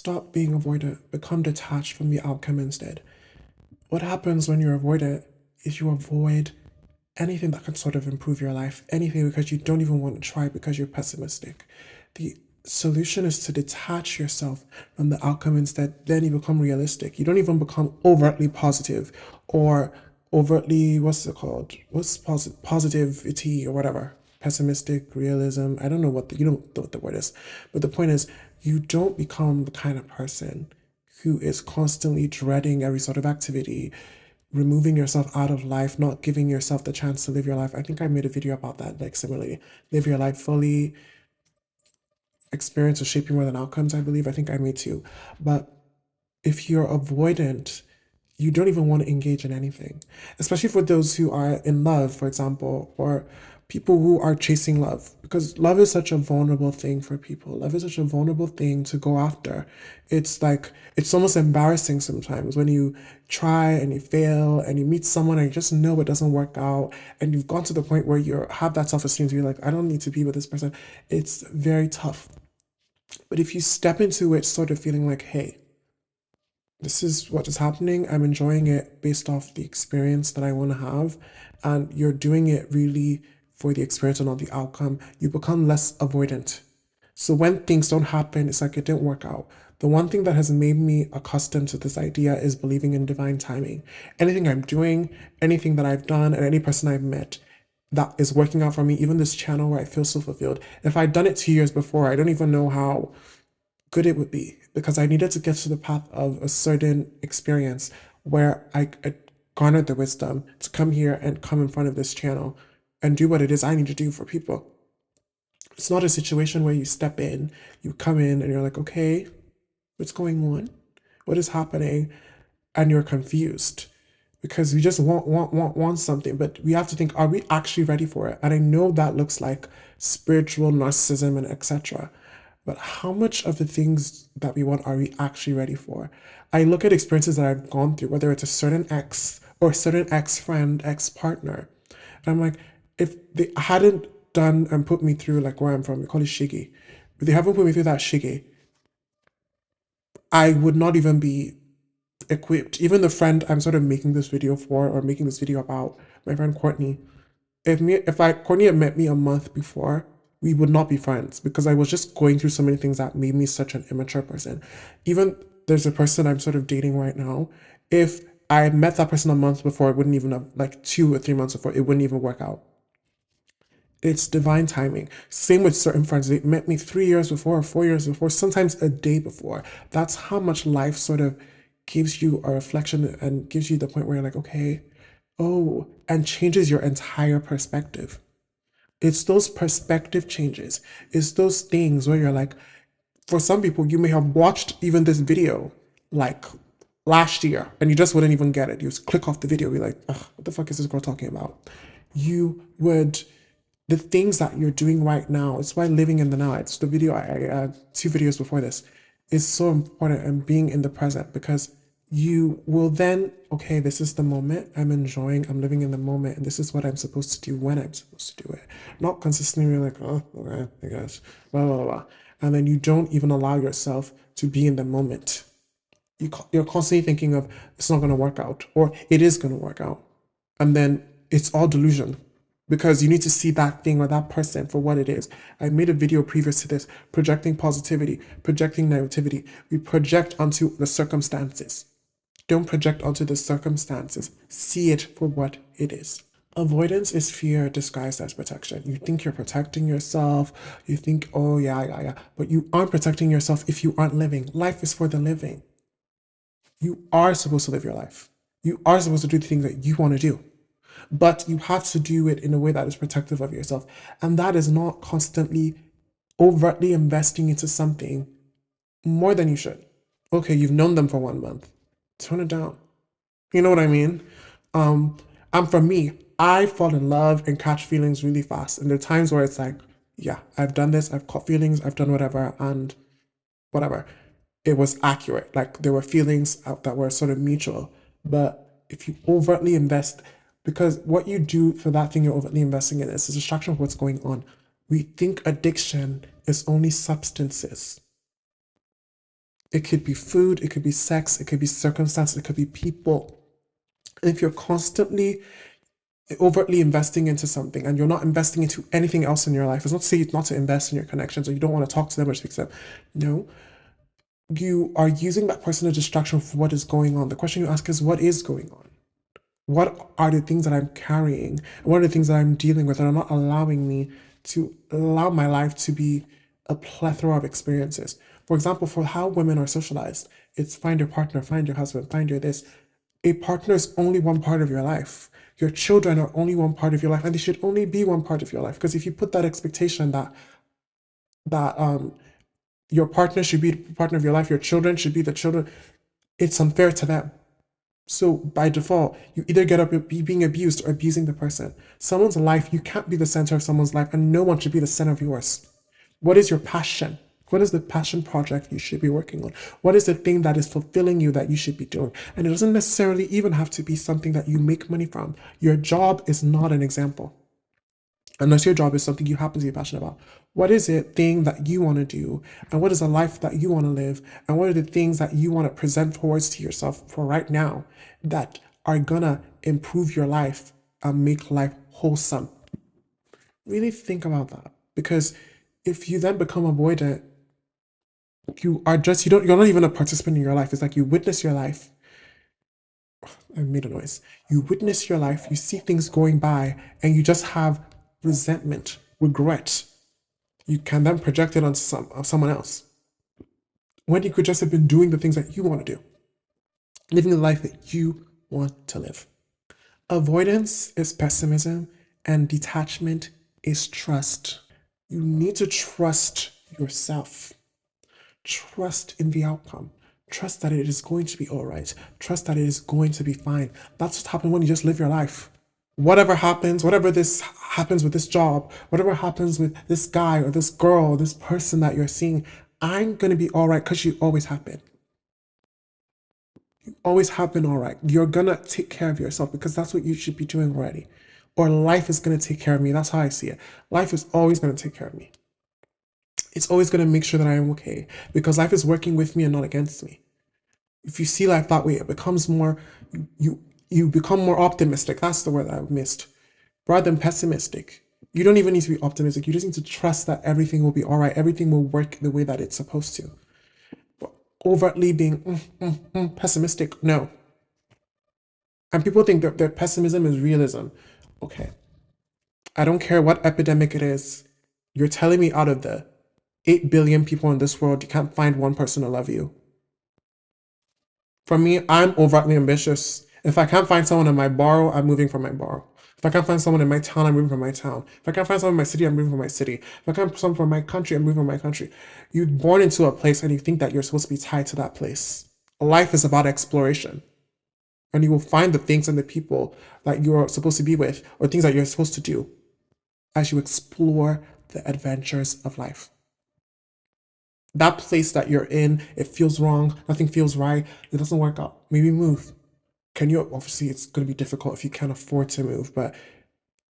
stop being avoidant, become detached from the outcome instead. What happens when you're avoidant is you avoid anything that can sort of improve your life, anything because you don't even want to try because you're pessimistic. The solution is to detach yourself from the outcome instead. Then you become realistic. You don't even become overtly positive or overtly, what's it called? What's positivity or whatever? Pessimistic, realism. I don't know what you don't know what the word is. But the point is, you don't become the kind of person who is constantly dreading every sort of activity, removing yourself out of life, not giving yourself the chance to live your life. I think I made a video about that, like similarly. Live your life fully, experience is shaping more than outcomes, I believe. I think I made two. But if you're avoidant, you don't even want to engage in anything, especially for those who are in love, for example, or people who are chasing love, because love is such a vulnerable thing for people. Love is such a vulnerable thing to go after. It's like, it's almost embarrassing sometimes when you try and you fail and you meet someone and you just know it doesn't work out. And you've gone to the point where you have that self-esteem to be like, I don't need to be with this person. It's very tough. But if you step into it sort of feeling like, hey, this is what is happening. I'm enjoying it based off the experience that I want to have. And you're doing it really for the experience and not the outcome. You become less avoidant. So when things don't happen, it's like it didn't work out. The one thing that has made me accustomed to this idea is believing in divine timing. Anything I'm doing, anything that I've done, and any person I've met that is working out for me, even this channel where I feel so fulfilled. If I'd done it 2 years before, I don't even know how good it would be, because I needed to get to the path of a certain experience where I garnered the wisdom to come here and come in front of this channel and do what it is I need to do for people. It's not a situation where you step in, you come in and you're like, okay, what's going on? What is happening? And you're confused because we just want something, but we have to think, are we actually ready for it? And I know that looks like spiritual narcissism and etc. But how much of the things that we want are we actually ready for? I look at experiences that I've gone through, whether it's a certain ex or a certain ex-friend, ex-partner. And I'm like, if they hadn't done and put me through like where I'm from, we call it shiggy. If they haven't put me through that shiggy, I would not even be equipped. Even the friend I'm sort of making this video for or making this video about, my friend Courtney, if Courtney had met me a month before, we would not be friends because I was just going through so many things that made me such an immature person. Even there's a person I'm sort of dating right now. If I met that person a month before, it wouldn't even have, like 2 or 3 months before, it wouldn't even work out. It's divine timing. Same with certain friends. They met me 3 years before, or 4 years before, sometimes a day before. That's how much life sort of gives you a reflection and gives you the point where you're like, okay, oh, and changes your entire perspective. It's those perspective changes. It's those things where you're like, for some people, you may have watched even this video like last year and you just wouldn't even get it. You just click off the video, be like, ugh, what the fuck is this girl talking about? You would, the things that you're doing right now, it's why living in the now, it's the video, 2 videos before this, is so important, and being in the present, because you will then, okay, this is the moment I'm enjoying, I'm living in the moment, and this is what I'm supposed to do when I'm supposed to do it. Not consistently like, oh, okay, I guess, blah, blah, blah. And then you don't even allow yourself to be in the moment. You're constantly thinking of, it's not going to work out, or it is going to work out. And then it's all delusion because you need to see that thing or that person for what it is. I made a video previous to this, projecting positivity, projecting negativity. We project onto the circumstances. Don't project onto the circumstances. See it for what it is. Avoidance is fear disguised as protection. You think you're protecting yourself. You think, oh, yeah. But you aren't protecting yourself if you aren't living. Life is for the living. You are supposed to live your life. You are supposed to do the things that you want to do. But you have to do it in a way that is protective of yourself. And that is not constantly overtly investing into something more than you should. Okay, you've known them for 1 month. Tone it down. You know what I mean? Um, and for me, I fall in love and catch feelings really fast. And there are times where it's like, yeah, I've done this, I've caught feelings, I've done whatever, and whatever. It was accurate. Like there were feelings out that were sort of mutual. But if you overtly invest, because what you do for that thing you're overtly investing in is a distraction of what's going on. We think addiction is only substances. It could be food, it could be sex, it could be circumstance, it could be people. If you're constantly overtly investing into something and you're not investing into anything else in your life, it's not to say not to invest in your connections or you don't want to talk to them or speak to them. No, you are using that person as a distraction for what is going on. The question you ask is, what is going on? What are the things that I'm carrying? What are the things that I'm dealing with that are not allowing me to allow my life to be a plethora of experiences? For example, for how women are socialized, it's find your partner, find your husband, find your this. A partner is only one part of your life. Your children are only one part of your life, and they should only be one part of your life. Because if you put that expectation that your partner should be the partner of your life, your children should be the children, it's unfair to them. So by default, you either get up being abused or abusing the person. Someone's life, you can't be the center of someone's life, and no one should be the center of yours. What is your passion? What is the passion project you should be working on? What is the thing that is fulfilling you that you should be doing? And it doesn't necessarily even have to be something that you make money from. Your job is not an example, unless your job is something you happen to be passionate about. What is it thing that you want to do? And what is a life that you want to live? And what are the things that you want to present towards to yourself for right now that are gonna improve your life and make life wholesome? Really think about that. Because if you then become avoidant, you're not even a participant in your life. It's like you witness your life. I made a noise. You witness your life, you see things going by, and you just have resentment, regret. You can then project it on someone else. When you could just have been doing the things that you want to do, living the life that you want to live. Avoidance is pessimism, and detachment is trust. You need to trust yourself. Trust in the outcome. Trust that it is going to be all right. Trust that it is going to be fine. That's what happens when you just live your life. Whatever happens, whatever this happens with this job, whatever happens with this guy or this girl, this person that you're seeing, I'm going to be all right because you always have been. You always have been all right. You're going to take care of yourself because that's what you should be doing already. Or life is going to take care of me. That's how I see it. Life is always going to take care of me. It's always going to make sure that I am okay because life is working with me and not against me. If you see life that way, it becomes more, you become more optimistic. That's the word that I've missed. Rather than pessimistic. You don't even need to be optimistic. You just need to trust that everything will be all right. Everything will work the way that it's supposed to. But overtly being pessimistic, no. And people think that pessimism is realism. Okay. I don't care what epidemic it is. You're telling me out of the 8 billion people in this world, you can't find one person to love you. For me, I'm overtly ambitious. If I can't find someone in my borough, I'm moving from my borough. If I can't find someone in my town, I'm moving from my town. If I can't find someone in my city, I'm moving from my city. If I can't find someone from my country, I'm moving from my country. You're born into a place and you think that you're supposed to be tied to that place. Life is about exploration. And you will find the things and the people that you're supposed to be with or things that you're supposed to do as you explore the adventures of life. That place that you're in, it feels wrong, nothing feels right, it doesn't work out. Maybe move. Can you, obviously, it's going to be difficult if you can't afford to move, but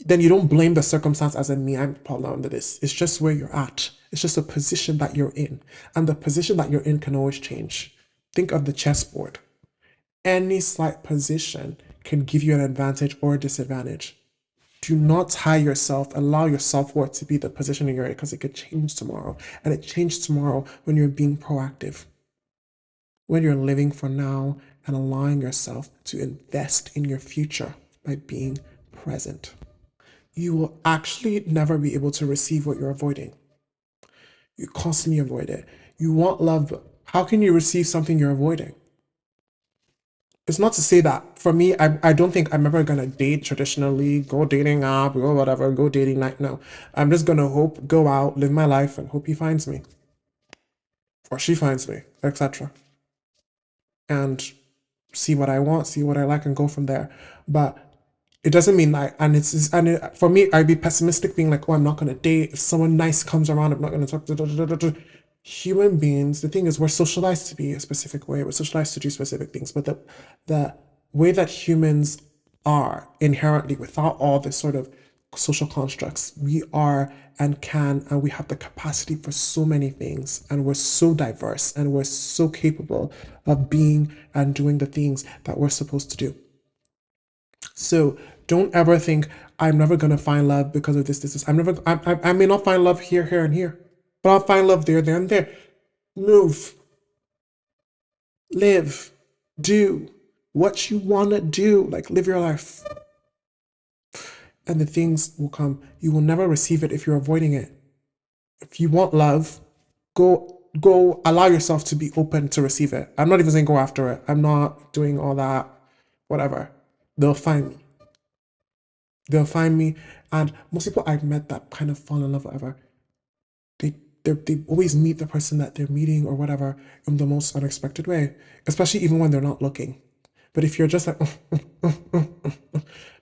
then you don't blame the circumstance as in me, I'm the problem under this. It's just where you're at. It's just a position that you're in. And the position that you're in can always change. Think of the chessboard. Any slight position can give you an advantage or a disadvantage. Do not tie yourself, allow your self-worth to be the position you're in because it could change tomorrow. And it changed tomorrow when you're being proactive, when you're living for now and allowing yourself to invest in your future by being present. You will actually never be able to receive what you're avoiding. You constantly avoid it. You want love, but how can you receive something you're avoiding? It's not to say that for me, I don't think I'm ever gonna date traditionally, go dating app, go whatever, go dating night. No, I'm just gonna hope, go out, live my life, and hope he finds me or she finds me, etc. And see what I want, see what I like, and go from there. But it doesn't mean that, for me, I'd be pessimistic, being like, oh, I'm not gonna date. If someone nice comes around, I'm not gonna talk. Human beings, the thing is, we're socialized to be a specific way. We're socialized to do specific things, but the way that humans are inherently, without all this sort of social constructs. We are and can, and we have the capacity for so many things, and we're so diverse, and we're so capable of being and doing the things that we're supposed to do. So don't ever think, I'm never gonna find love because of this. I may not find love here, and here, but I'll find love there, and there. Move, live, do what you wanna do, like live your life. And the things will come. You will never receive it if you're avoiding it. If you want love, go allow yourself to be open to receive it. I'm not even saying go after it. I'm not doing all that, whatever. They'll find me. They'll find me. And most people I've met that kind of fall in love, whatever, they always meet the person that they're meeting or whatever in the most unexpected way, especially even when they're not looking. But if you're just like,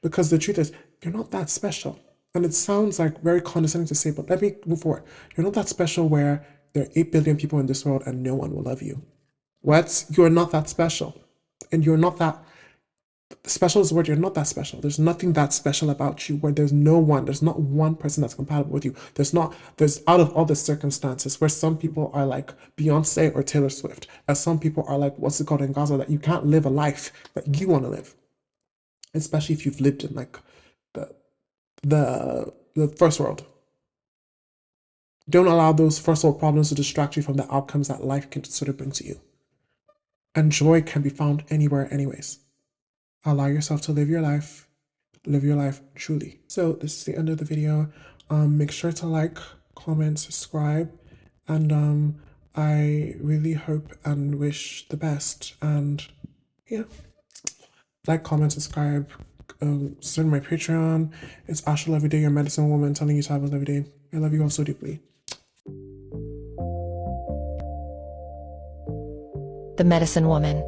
because the truth is, you're not that special. And it sounds like very condescending to say, but let me move forward. You're not that special where there are 8 billion people in this world and no one will love you. What? You're not that special. And you're not that special is the word. You're not that special. There's nothing that special about you where there's not one person that's compatible with you. There's out of all the circumstances where some people are like Beyonce or Taylor Swift, and some people are like, what's it called in Gaza, that you can't live a life that you want to live. Especially if you've lived in like the first world. Don't allow those first world problems to distract you from the outcomes that life can sort of bring to you. And joy can be found anywhere, anyways. Allow yourself to live your life truly. So this is the end of the video. Make sure to like, comment, subscribe, and I really hope and wish the best. And yeah, like, comment, subscribe, send my Patreon. It's Ashel Everyday, your medicine woman, telling you to have a lovely day. I love you all so deeply. The Medicine Woman.